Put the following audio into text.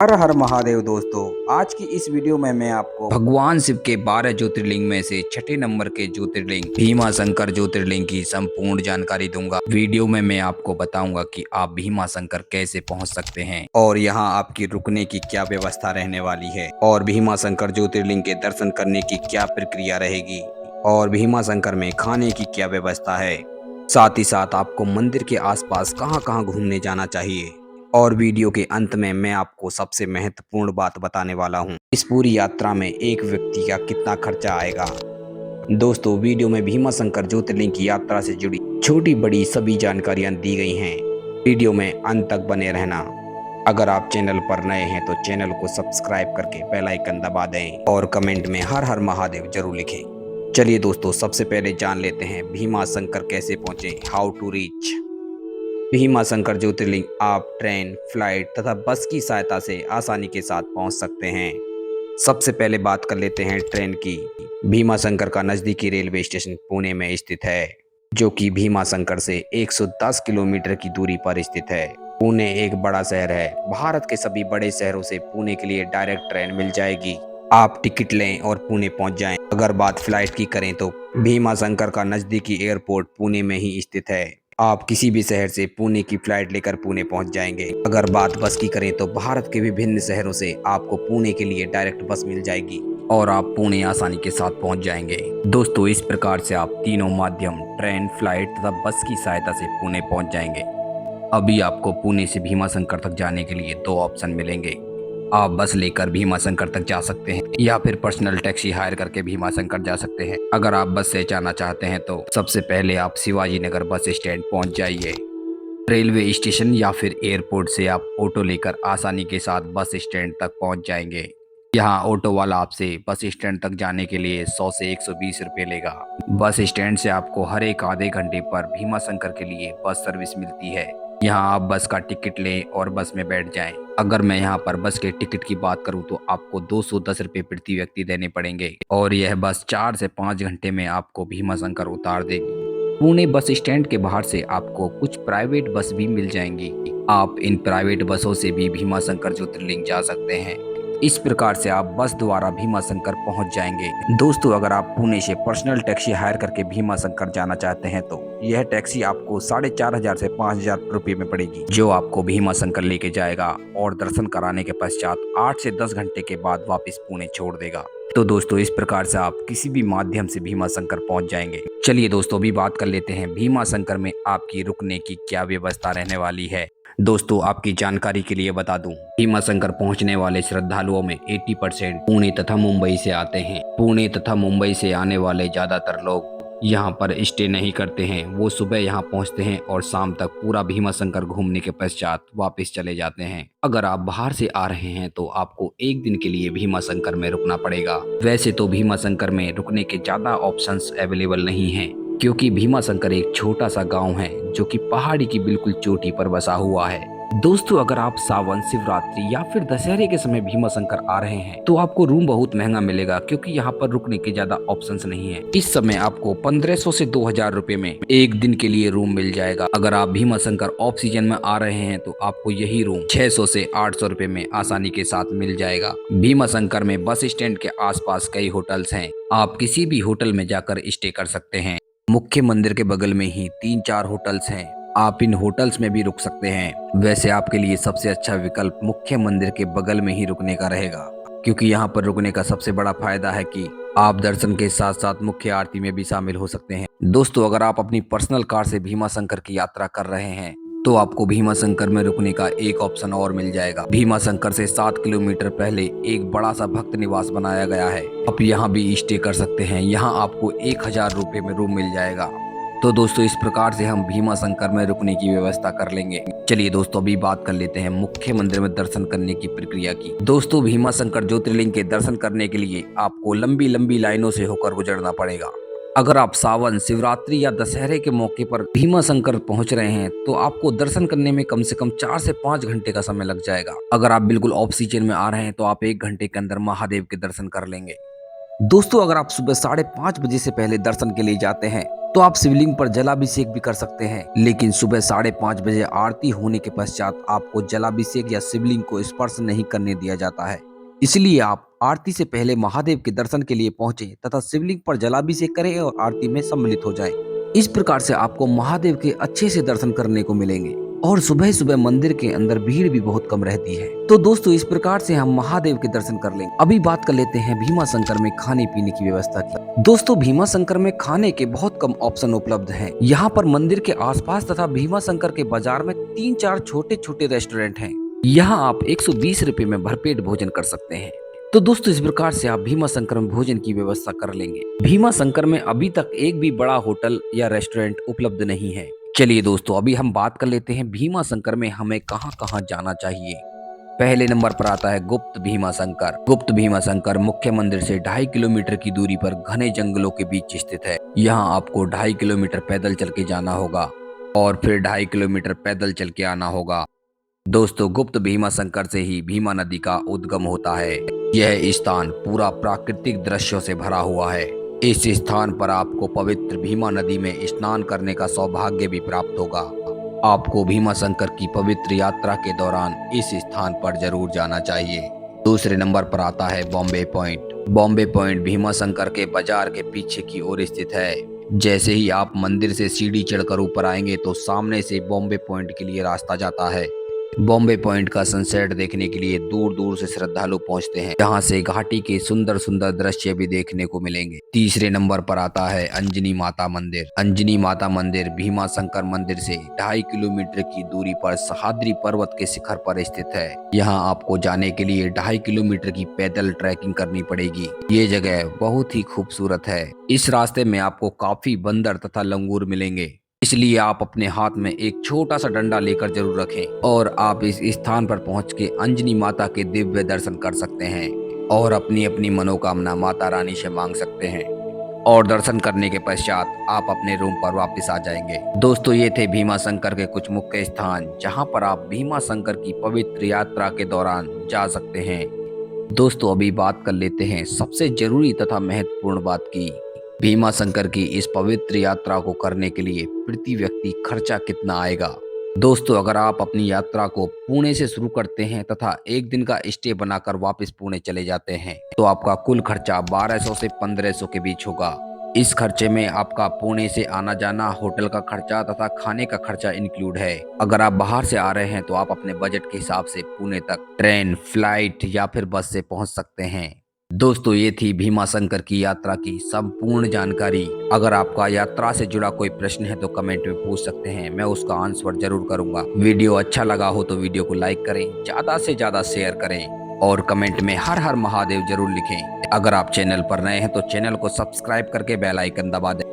हर हर महादेव दोस्तों। आज की इस वीडियो में मैं आपको भगवान शिव के 12 ज्योतिर्लिंग में से छठे नंबर के ज्योतिर्लिंग भीमा शंकर ज्योतिर्लिंग की संपूर्ण जानकारी दूंगा। वीडियो में मैं आपको बताऊंगा कि आप भीमा शंकर कैसे पहुंच सकते हैं और यहां आपकी रुकने की क्या व्यवस्था रहने वाली है और भीमा शंकर ज्योतिर्लिंग के दर्शन करने की क्या प्रक्रिया रहेगी और भीमा शंकर में खाने की क्या व्यवस्था है। साथ ही साथ आपको मंदिर के आसपास कहां कहां घूमने जाना चाहिए और वीडियो के अंत में मैं आपको सबसे महत्वपूर्ण बात बताने वाला हूं। इस पूरी यात्रा में एक व्यक्ति का कितना खर्चा आएगा। दोस्तों, वीडियो में भीमा शंकर ज्योतिर्लिंग की यात्रा से जुड़ी छोटी बड़ी सभी जानकारियां दी गई हैं। वीडियो में अंत तक बने रहना। अगर आप चैनल पर नए हैं तो चैनल को सब्सक्राइब करके बेल आइकन दबा दें और कमेंट में हर हर महादेव जरूर लिखें। चलिए दोस्तों, सबसे पहले जान लेते हैं भीमा शंकर कैसे पहुंचे, how to reach Bhimashankar Jyotirlinga. आप ट्रेन, फ्लाइट तथा बस की सहायता से आसानी के साथ पहुंच सकते हैं। सबसे पहले बात कर लेते हैं ट्रेन की। भीमा शंकर का नज़दीकी रेलवे स्टेशन पुणे में स्थित है, जो कि भीमा शंकर से 110 किलोमीटर की दूरी पर स्थित है। पुणे एक बड़ा शहर है। भारत के सभी बड़े शहरों से पुणे के लिए डायरेक्ट ट्रेन मिल जाएगी। आप टिकट लें और पुणे पहुंच जाएं। अगर बात फ्लाइट की करें तो भीमा शंकर का नज़दीकी एयरपोर्ट पुणे में ही स्थित है। आप किसी भी शहर से पुणे की फ्लाइट लेकर पुणे पहुंच जाएंगे। अगर बात बस की करें तो भारत के विभिन्न शहरों से आपको पुणे के लिए डायरेक्ट बस मिल जाएगी और आप पुणे आसानी के साथ पहुंच जाएंगे। दोस्तों, इस प्रकार से आप तीनों माध्यम ट्रेन, फ्लाइट तथा बस की सहायता से पुणे पहुंच जाएंगे। अभी आपको पुणे से भीमा शंकर तक जाने के लिए दो ऑप्शन मिलेंगे। आप बस लेकर भीमा शंकर तक जा सकते हैं या फिर पर्सनल टैक्सी हायर करके भीमा शंकर जा सकते हैं। अगर आप बस से जाना चाहते हैं तो सबसे पहले आप शिवाजी नगर बस स्टैंड पहुंच जाइए। रेलवे स्टेशन या फिर एयरपोर्ट से आप ऑटो लेकर आसानी के साथ बस स्टैंड तक पहुंच जाएंगे। यहाँ ऑटो वाला आपसे बस स्टैंड तक जाने के लिए 100 से 120 रुपये लेगा। बस स्टैंड से आपको हर एक आधे घंटे पर भीमा शंकर के लिए बस सर्विस मिलती है। यहाँ आप बस का टिकट लें और बस में बैठ जाएं। अगर मैं यहाँ पर बस के टिकट की बात करूँ तो आपको 210 रुपये प्रति व्यक्ति देने पड़ेंगे और यह बस 4 से 5 घंटे में आपको भीमा शंकर उतार देगी। पुणे बस स्टैंड के बाहर से आपको कुछ प्राइवेट बस भी मिल जाएंगी। आप इन प्राइवेट बसों से भी भीमा शंकर ज्योतिर्लिंग जा सकते हैं। इस प्रकार से आप बस द्वारा भीमा शंकर पहुंच जाएंगे। दोस्तों, अगर आप पुणे से पर्सनल टैक्सी हायर करके भीमा शंकर जाना चाहते हैं तो यह टैक्सी आपको 4,500 से 5,000 रुपये में पड़ेगी, जो आपको भीमा शंकर लेके जाएगा और दर्शन कराने के पश्चात 8 से 10 घंटे के बाद वापस पुणे छोड़ देगा। तो दोस्तों, इस प्रकार से आप किसी भी माध्यम से भीमा शंकर पहुंच जाएंगे। चलिए दोस्तों, अभी बात कर लेते हैं भीमा शंकर में आपकी रुकने की क्या व्यवस्था रहने वाली है। दोस्तों, आपकी जानकारी के लिए बता दूं, भीमा शंकर पहुंचने वाले श्रद्धालुओं में 80% पुणे तथा मुंबई से आते हैं। पुणे तथा मुंबई से आने वाले ज्यादातर लोग यहाँ पर स्टे नहीं करते हैं। वो सुबह यहाँ पहुँचते हैं और शाम तक पूरा भीमा शंकर घूमने के पश्चात वापस चले जाते हैं। अगर आप बाहर से आ रहे हैं तो आपको एक दिन के लिए भीमा शंकर में रुकना पड़ेगा। वैसे तो भीमा शंकर में रुकने के ज्यादा ऑप्शंस अवेलेबल नहीं हैं, क्योंकि भीमा शंकर एक छोटा सा गांव है जो कि पहाड़ी की बिल्कुल चोटी पर बसा हुआ है। दोस्तों, अगर आप सावन, शिवरात्रि या फिर दशहरे के समय भीमा शंकर आ रहे हैं तो आपको रूम बहुत महंगा मिलेगा, क्योंकि यहाँ पर रुकने के ज्यादा ऑप्शंस नहीं है। इस समय आपको 1500 से 2000 रुपए में एक दिन के लिए रूम मिल जाएगा। अगर आप भीमा शंकर ऑफ सीजन में आ रहे हैं तो आपको यही रूम 600 से 800 रुपए में आसानी के साथ मिल जाएगा। भीमा शंकर में बस स्टैंड के आसपास कई होटल्स हैं। आप किसी भी होटल में जाकर स्टे कर सकते हैं। मुख्य मंदिर के बगल में ही 3-4 होटल्स हैं। आप इन होटल्स में भी रुक सकते हैं। वैसे आपके लिए सबसे अच्छा विकल्प मुख्य मंदिर के बगल में ही रुकने का रहेगा, क्योंकि यहाँ पर रुकने का सबसे बड़ा फायदा है कि आप दर्शन के साथ साथ मुख्य आरती में भी शामिल हो सकते हैं। दोस्तों, अगर आप अपनी पर्सनल कार से भीमा शंकर की यात्रा कर रहे हैं तो आपको भीमा शंकर में रुकने का एक ऑप्शन और मिल जाएगा। भीमा शंकर से 7 किलोमीटर पहले एक बड़ा सा भक्त निवास बनाया गया है। आप यहाँ भी स्टे कर सकते हैं। यहाँ आपको 1000 रुपये में रूम मिल जाएगा। तो दोस्तों, इस प्रकार से हम भीमा शंकर में रुकने की व्यवस्था कर लेंगे। चलिए दोस्तों, अभी बात कर लेते हैं मुख्य मंदिर में दर्शन करने की प्रक्रिया की। दोस्तों, भीमा शंकर ज्योतिर्लिंग के दर्शन करने के लिए आपको लंबी लंबी लाइनों से होकर गुजरना पड़ेगा। अगर आप सावन, शिवरात्रि या दशहरे के मौके पर भीमा शंकर पहुंच रहे हैं तो आपको दर्शन करने में कम से कम 4 से 5 घंटे का समय लग जाएगा। अगर आप बिल्कुल ऑफ सीजन में आ रहे हैं तो आप 1 घंटे के अंदर महादेव के दर्शन कर लेंगे। दोस्तों अगर आप सुबह 5:30 बजे से पहले दर्शन के लिए जाते हैं तो आप शिवलिंग पर जलाभिषेक भी कर सकते हैं, लेकिन सुबह 5:30 बजे आरती होने के पश्चात आपको जलाभिषेक या शिवलिंग को स्पर्श नहीं करने दिया जाता है। इसलिए आप आरती से पहले महादेव के दर्शन के लिए पहुंचे तथा शिवलिंग पर जलाभिषेक करें और आरती में सम्मिलित हो जाएं। इस प्रकार से आपको महादेव के अच्छे से दर्शन करने को मिलेंगे और सुबह सुबह मंदिर के अंदर भीड़ भी बहुत कम रहती है। तो दोस्तों इस प्रकार से हम महादेव के दर्शन कर लेंगे। अभी बात कर लेते हैं भीमा शंकर में खाने पीने की व्यवस्था की। दोस्तों भीमा शंकर में खाने के बहुत कम ऑप्शन उपलब्ध हैं। यहाँ पर मंदिर के आसपास तथा भीमा शंकर के बाजार में 3-4 छोटे छोटे रेस्टोरेंट हैं। यहाँ आप 120 रुपए में भरपेट भोजन कर सकते हैं। तो दोस्तों इस प्रकार से आप भीमा शंकर में भोजन की व्यवस्था कर लेंगे। भीमा शंकर में अभी तक एक भी बड़ा होटल या रेस्टोरेंट उपलब्ध नहीं है। चलिए दोस्तों अभी हम बात कर लेते हैं भीमा शंकर में हमें कहां कहां जाना चाहिए। पहले नंबर पर आता है गुप्त भीमा शंकर। गुप्त भीमा शंकर मुख्य मंदिर से 2.5 किलोमीटर की दूरी पर घने जंगलों के बीच स्थित है। यहाँ आपको 2.5 किलोमीटर पैदल चल के जाना होगा और फिर 2.5 किलोमीटर पैदल चल के आना होगा। दोस्तों गुप्त भीमा शंकर से ही भीमा नदी का उद्गम होता है। यह स्थान पूरा प्राकृतिक दृश्यों से भरा हुआ है। इस स्थान पर आपको पवित्र भीमा नदी में स्नान करने का सौभाग्य भी प्राप्त होगा। आपको भीमा शंकर की पवित्र यात्रा के दौरान इस स्थान पर जरूर जाना चाहिए। दूसरे नंबर पर आता है बॉम्बे पॉइंट। बॉम्बे पॉइंट भीमा शंकर के बाजार के पीछे की ओर स्थित है। जैसे ही आप मंदिर से सीढ़ी चढ़कर ऊपर आएंगे तो सामने से बॉम्बे पॉइंट के लिए रास्ता जाता है। बॉम्बे पॉइंट का सनसेट देखने के लिए दूर दूर से श्रद्धालु पहुंचते हैं, जहां से घाटी के सुंदर सुंदर दृश्य भी देखने को मिलेंगे। तीसरे नंबर पर आता है अंजनी माता मंदिर। अंजनी माता मंदिर भीमा शंकर मंदिर से 2.5 किलोमीटर की दूरी पर सह्याद्री पर्वत के शिखर पर स्थित है। यहां आपको जाने के लिए 2.5 किलोमीटर की पैदल ट्रैकिंग करनी पड़ेगी। ये जगह बहुत ही खूबसूरत है। इस रास्ते में आपको काफी बंदर तथा लंगूर मिलेंगे, इसलिए आप अपने हाथ में एक छोटा सा डंडा लेकर जरूर रखें और आप इस स्थान पर पहुंच के अंजनी माता के दिव्य दर्शन कर सकते हैं और अपनी अपनी मनोकामना माता रानी से मांग सकते हैं और दर्शन करने के पश्चात आप अपने रूम पर वापस आ जाएंगे। दोस्तों ये थे भीमा शंकर के कुछ मुख्य स्थान जहां पर आप भीमा शंकर की पवित्र यात्रा के दौरान जा सकते हैं। दोस्तों अभी बात कर लेते हैं सबसे जरूरी तथा महत्वपूर्ण बात की। भीमा शंकर की इस पवित्र यात्रा को करने के लिए प्रति व्यक्ति खर्चा कितना आएगा। दोस्तों अगर आप अपनी यात्रा को पुणे से शुरू करते हैं तथा एक दिन का स्टे बनाकर वापस पुणे चले जाते हैं तो आपका कुल खर्चा 1200 से 1500 के बीच होगा। इस खर्चे में आपका पुणे से आना जाना, होटल का खर्चा तथा खाने का खर्चा इंक्लूड है। अगर आप बाहर से आ रहे हैं तो आप अपने बजट के हिसाब से पुणे तक ट्रेन, फ्लाइट या फिर बस से पहुंच सकते हैं। दोस्तों ये थी भीमा शंकर की यात्रा की संपूर्ण जानकारी। अगर आपका यात्रा से जुड़ा कोई प्रश्न है तो कमेंट में पूछ सकते हैं, मैं उसका आंसर जरूर करूंगा। वीडियो अच्छा लगा हो तो वीडियो को लाइक करें, ज्यादा से ज्यादा शेयर करें और कमेंट में हर हर महादेव जरूर लिखें। अगर आप चैनल पर नए हैं तो चैनल को सब्सक्राइब करके बेल आइकन दबा दें।